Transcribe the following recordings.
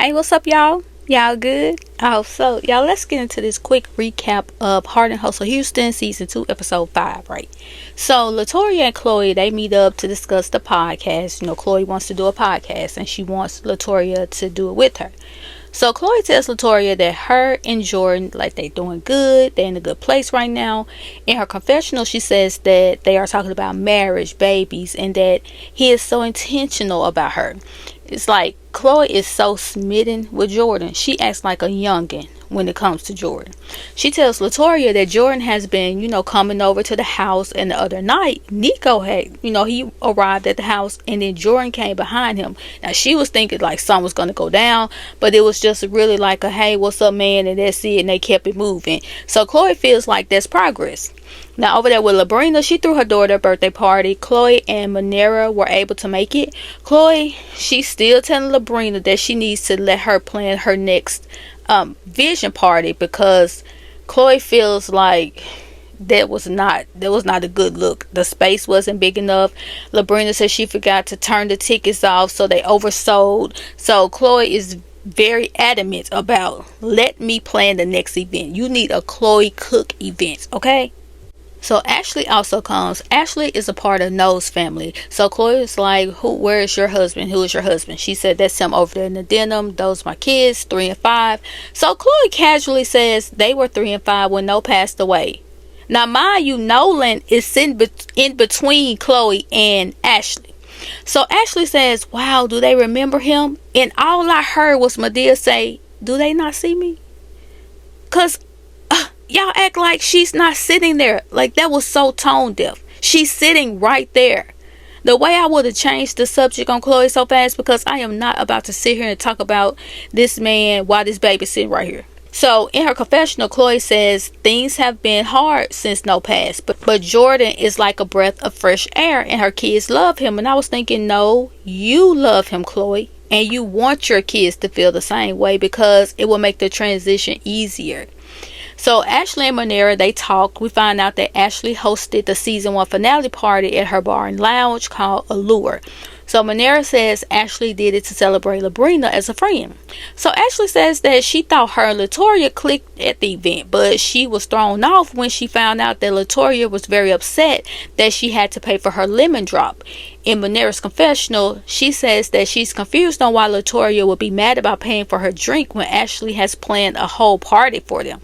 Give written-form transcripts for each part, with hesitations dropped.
Hey, what's up, y'all? Y'all good? Oh, so y'all, let's get into this quick recap of Heart and Hustle Houston season 2, episode 5, right? So Latoria and Chloe, they meet up to discuss the podcast. Chloe wants to do a podcast and she wants Latoria to do it with her. So Chloe tells Latoria that her and Jordan, like, they doing good, they're in a good place right now. In her confessional, she says that they are talking about marriage, babies, and that he is so intentional about her. It's like Chloe is so smitten with Jordan. She acts like a youngin' when it comes to Jordan. She tells Latoria that Jordan has been, coming over to the house, and the other night, Nico had, he arrived at the house, and then Jordan came behind him. Now, she was thinking like something was going to go down, but it was just really like a, hey, what's up, man, and that's it, and they kept it moving. So Chloe feels like there's progress. Now, over there with Labrina, she threw her daughter a birthday party. Chloe and Manera were able to make it. Chloe, she's still telling Labrina that she needs to let her plan her next vision party, because Chloe feels like that was not a good look. The space wasn't big enough. Labrina said she forgot to turn the tickets off, so they oversold. So Chloe is very adamant about, let me plan the next event. You need a Chloe Cook event, okay? So Ashley also comes. Ashley is a part of Noah's family. So Chloe is like, where is your husband? Who is your husband? She said, that's him over there in the denim. Those are my kids, 3 and 5. So Chloe casually says they were 3 and 5 when Noah passed away. Now, mind you, Nolan is sitting in between Chloe and Ashley. So Ashley says, wow, do they remember him? And all I heard was Madea say, do they not see me? Because y'all act like she's not sitting there. Like, that was so tone deaf. She's sitting right there. The way I would have changed the subject on Chloe so fast, because I am not about to sit here and talk about this man while this baby's sitting right here. So in her confessional, Chloe says things have been hard since No passed, but Jordan is like a breath of fresh air and her kids love him. And I was thinking, no, you love him, Chloe, and you want your kids to feel the same way, because it will make the transition easier. So Ashley and Manera, they talked. We find out that Ashley hosted the season 1 finale party at her bar and lounge called Allure. So Manera says Ashley did it to celebrate Labrina as a friend. So Ashley says that she thought her and Latoria clicked at the event, but she was thrown off when she found out that Latoria was very upset that she had to pay for her lemon drop. In Manera's confessional, she says that she's confused on why Latoria would be mad about paying for her drink when Ashley has planned a whole party for them.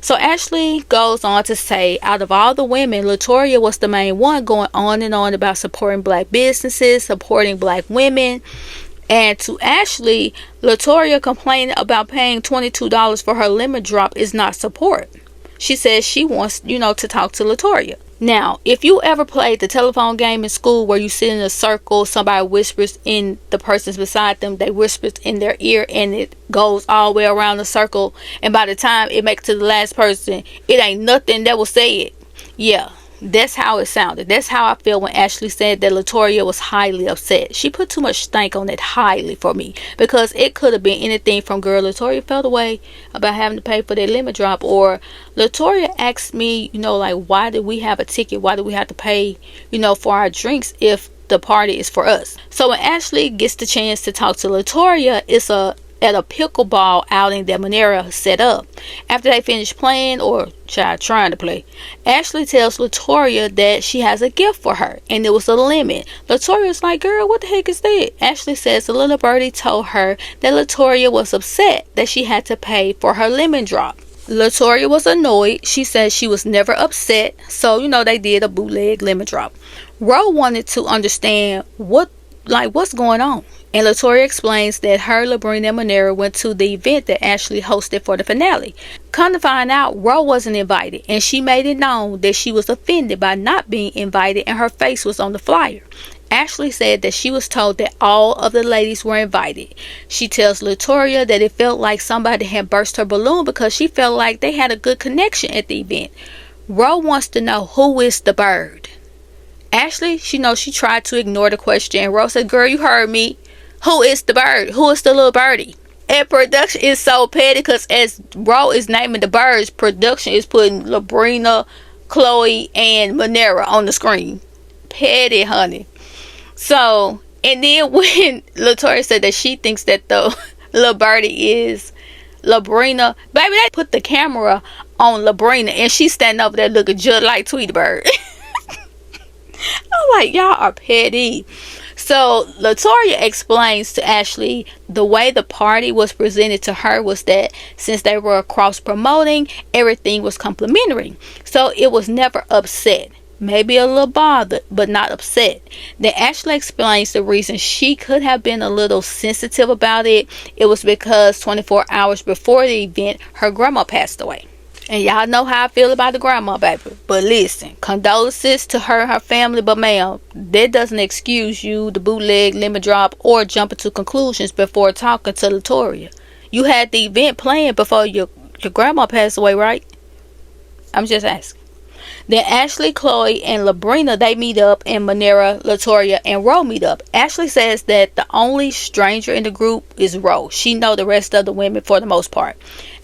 So Ashley goes on to say, out of all the women, Latoria was the main one, going on and on about supporting black businesses, supporting black women. And to Ashley, Latoria complaining about paying $22 for her lemon drop is not support. She says she wants, to talk to Latoria. Now, if you ever played the telephone game in school where you sit in a circle, somebody whispers in the person's beside them, they whisper in their ear, and it goes all the way around the circle, and by the time it makes to the last person, it ain't nothing that was said. Yeah, that's how it sounded. That's how I feel when Ashley said that Latoria was highly upset. She put too much stank on that highly for me, because it could have been anything from, girl, Latoria felt away about having to pay for that lemon drop, or Latoria asked me, like, why did we have a ticket? Why do we have to pay, for our drinks if the party is for us? So when Ashley gets the chance to talk to Latoria, it's at a pickleball outing that Manera set up. After they finish playing, or trying to play, Ashley tells Latoria that she has a gift for her, and it was a lemon. Latoria's like, girl, what the heck is that? Ashley says the little birdie told her that Latoria was upset that she had to pay for her lemon drop. Latoria was annoyed. She said she was never upset, so they did a bootleg lemon drop. Ro wanted to understand what's going on. And Latoria explains that her, Labrina, and Manera went to the event that Ashley hosted for the finale. Come to find out, Ro wasn't invited, and she made it known that she was offended by not being invited, and her face was on the flyer. Ashley said that she was told that all of the ladies were invited. She tells Latoria that it felt like somebody had burst her balloon, because she felt like they had a good connection at the event. Ro wants to know, who is the bird? Ashley, she tried to ignore the question, and Ro said, girl, you heard me. Who is the bird? Who is the little birdie? And production is so petty, because as Ro is naming the birds, production is putting Labrina, Chloe, and Manera on the screen. Petty, honey. So, and then when Latoria said that she thinks that the Lil Birdie is Labrina. Baby, they put the camera on Labrina and she's standing over there looking just like Tweety Bird. I'm like, y'all are petty. So Latoria explains to Ashley the way the party was presented to her was that since they were cross promoting, everything was complimentary. So it was never upset. Maybe a little bothered, but not upset. Then Ashley explains the reason she could have been a little sensitive about it. It was because 24 hours before the event, her grandma passed away. And y'all know how I feel about the grandma, baby. But listen, condolences to her and her family. But ma'am, that doesn't excuse you to bootleg, lemon drop, or jump into conclusions before talking to Latoria. You had the event planned before your grandma passed away, right? I'm just asking. Then Ashley, Chloe, and Labrina, they meet up, and Manera, Latoria, and Ro meet up. Ashley says that the only stranger in the group is Ro. She know the rest of the women for the most part.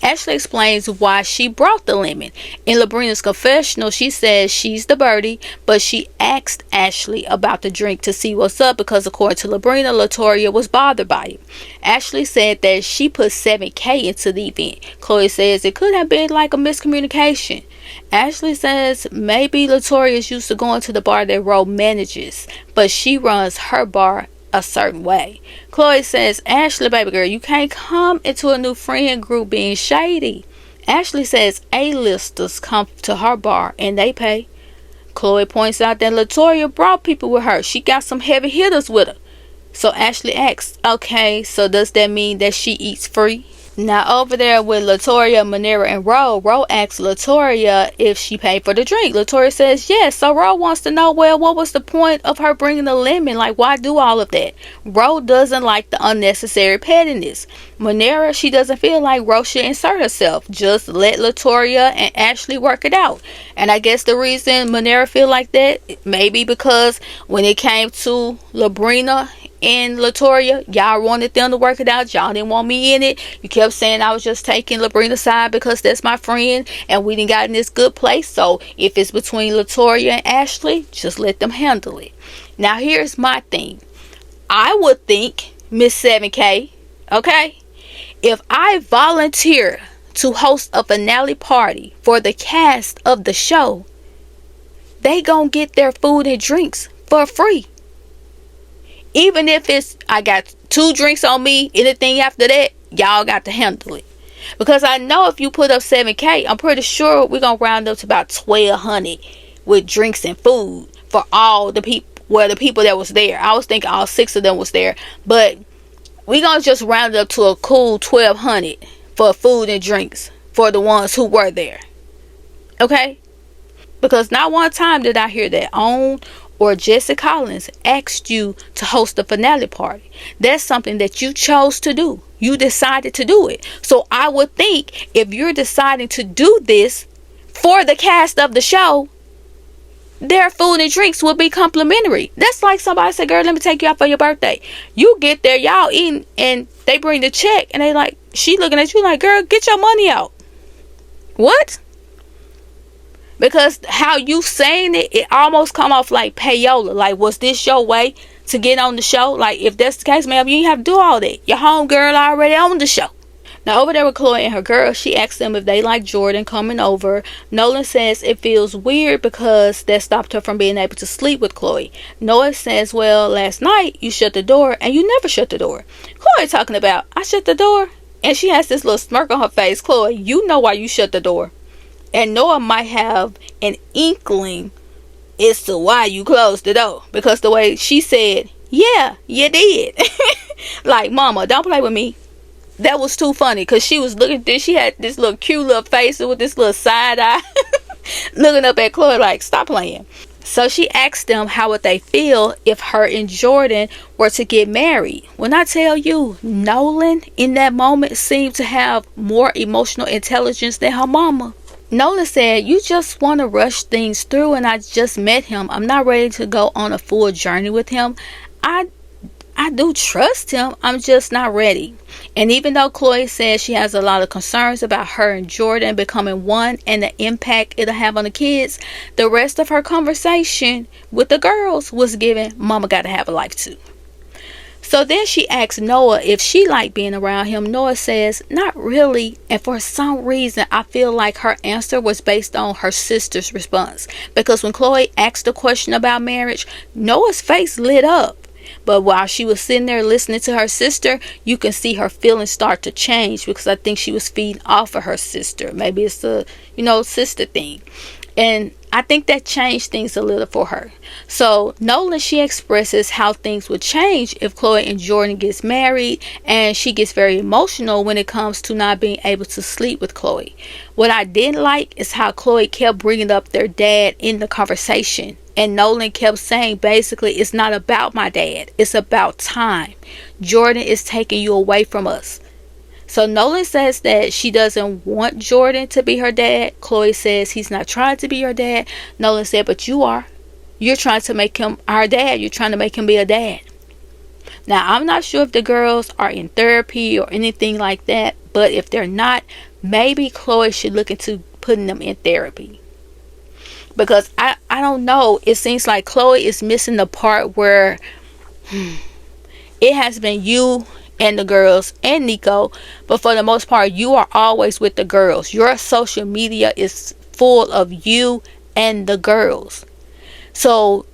Ashley explains why she brought the lemon. In Labrina's confessional, she says she's the birdie, but she asked Ashley about the drink to see what's up because according to Labrina, Latoria was bothered by it. Ashley said that she put $7,000 into the event. Chloe says it could have been like a miscommunication. Ashley says maybe Latoria is used to going to the bar that Ro manages, but she runs her bar a certain way. Chloe says, Ashley, baby girl, you can't come into a new friend group being shady. Ashley says A-listers come to her bar and they pay. Chloe points out that Latoria brought people with her. She got some heavy hitters with her. So Ashley asks, okay, so does that mean that she eats free? Now over there with Latoria, Manera, and Ro asks Latoria if she paid for the drink. Latoria says yes. So Ro wants to know, well, what was the point of her bringing the lemon? Like, why do all of that? Ro doesn't like the unnecessary pettiness. Manera, she doesn't feel like Ro should insert herself. Just let Latoria and Ashley work it out. And I guess the reason Manera feel like that, maybe because when it came to Labrina and Latoria, y'all wanted them to work it out. Y'all didn't want me in it. You kept saying I was just taking Labrina's side because that's my friend and we didn't got in this good place. So if it's between Latoria and Ashley, just let them handle it. Now here's my thing. I would think Miss 7K, okay, if I volunteer to host a finale party for the cast of the show, they gonna get their food and drinks for free. Even if it's, I got 2 drinks on me, anything after that, y'all got to handle it. Because I know if you put up $7,000, I'm pretty sure we're going to round up to about $1,200 with drinks and food for all the people, well, the people that was there. I was thinking all 6 of them was there. But we're going to just round up to a cool $1,200 for food and drinks for the ones who were there. Okay? Because not one time did I hear that OWN or Jesse Collins asked you to host a finale party. That's something that you chose to do. You decided to do it. So I would think if you're deciding to do this for the cast of the show, their food and drinks will be complimentary. That's like somebody said, girl, let me take you out for your birthday. You get there, y'all eating, and they bring the check, and they like, she looking at you like, girl, get your money out. What? Because how you saying it, it almost come off like payola. Like, was this your way to get on the show? Like, if that's the case, ma'am, you ain't have to do all that. Your home girl already on the show. Now, over there with Chloe and her girl, she asked them if they like Jordan coming over. Nolan says it feels weird because that stopped her from being able to sleep with Chloe. Noah says, well, last night you shut the door and you never shut the door. Chloe talking about, I shut the door? And she has this little smirk on her face. Chloe, you know why you shut the door. And Noah might have an inkling as to why you closed the door. Because the way she said, yeah, you did. Like, mama, don't play with me. That was too funny. Because she was looking at this. She had this little cute little face with this little side eye. Looking up at Chloe like, stop playing. So she asked them how would they feel if her and Jordan were to get married. When I tell you, Nolan in that moment seemed to have more emotional intelligence than her mama. Nolan said, you just want to rush things through and I just met him. I'm not ready to go on a full journey with him. I do trust him. I'm just not ready. And even though Chloe says she has a lot of concerns about her and Jordan becoming one and the impact it'll have on the kids, the rest of her conversation with the girls was given, mama got to have a life too. So then she asks Noah if she liked being around him. Noah says, not really. And for some reason, I feel like her answer was based on her sister's response. Because when Chloe asked the question about marriage, Noah's face lit up. But while she was sitting there listening to her sister, you can see her feelings start to change, because I think she was feeding off of her sister. Maybe it's a, sister thing. And I think that changed things a little for her. So Nolan, she expresses how things would change if Chloe and Jordan gets married, and she gets very emotional when it comes to not being able to sleep with Chloe. What I didn't like is how Chloe kept bringing up their dad in the conversation. And Nolan kept saying, basically, it's not about my dad. It's about time. Jordan is taking you away from us. So Nolan says that she doesn't want Jordan to be her dad. Chloe says he's not trying to be your dad. Nolan said, but you are. You're trying to make him our dad. You're trying to make him be a dad. Now, I'm not sure if the girls are in therapy or anything like that. But if they're not, maybe Chloe should look into putting them in therapy. Because I don't know. It seems like Chloe is missing the part where it has been you and the girls and Nico, but for the most part you are always with the girls. Your social media is full of you and the girls. So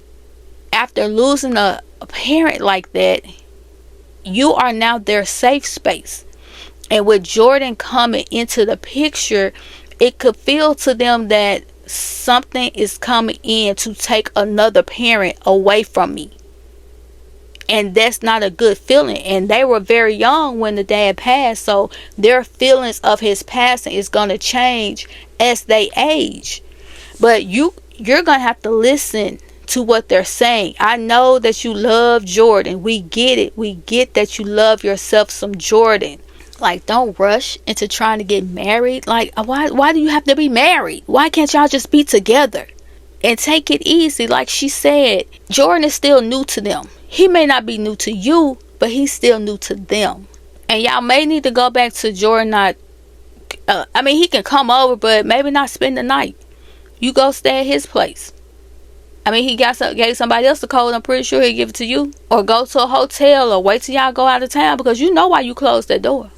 after losing a parent like that, you are now their safe space. And with Jordan coming into the picture, it could feel to them that something is coming in to take another parent away from me. And that's not a good feeling. And they were very young when the dad passed. So their feelings of his passing is going to change as they age. But you're going to have to listen to what they're saying. I know that you love Jordan. We get it. We get that you love yourself some Jordan. Like, don't rush into trying to get married. Like, why do you have to be married? Why can't y'all just be together? And take it easy. Like she said, Jordan is still new to them. He may not be new to you, but he's still new to them. And y'all may need to go back to Jordan. He can come over, but maybe not spend the night. You go stay at his place. He gave somebody else the code. I'm pretty sure he'll give it to you. Or go to a hotel, or wait till y'all go out of town, because you know why you closed that door.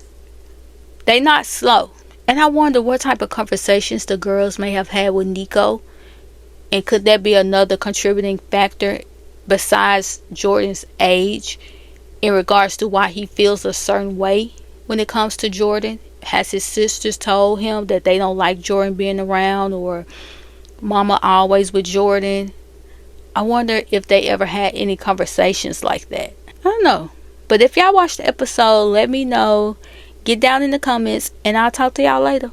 They not slow. And I wonder what type of conversations the girls may have had with Nico. And could that be another contributing factor besides Jordan's age in regards to why he feels a certain way when it comes to Jordan? Has his sisters told him that they don't like Jordan being around, or mama always with Jordan? I wonder if they ever had any conversations like that. I don't know. But if y'all watched the episode, let me know. Get down in the comments, and I'll talk to y'all later.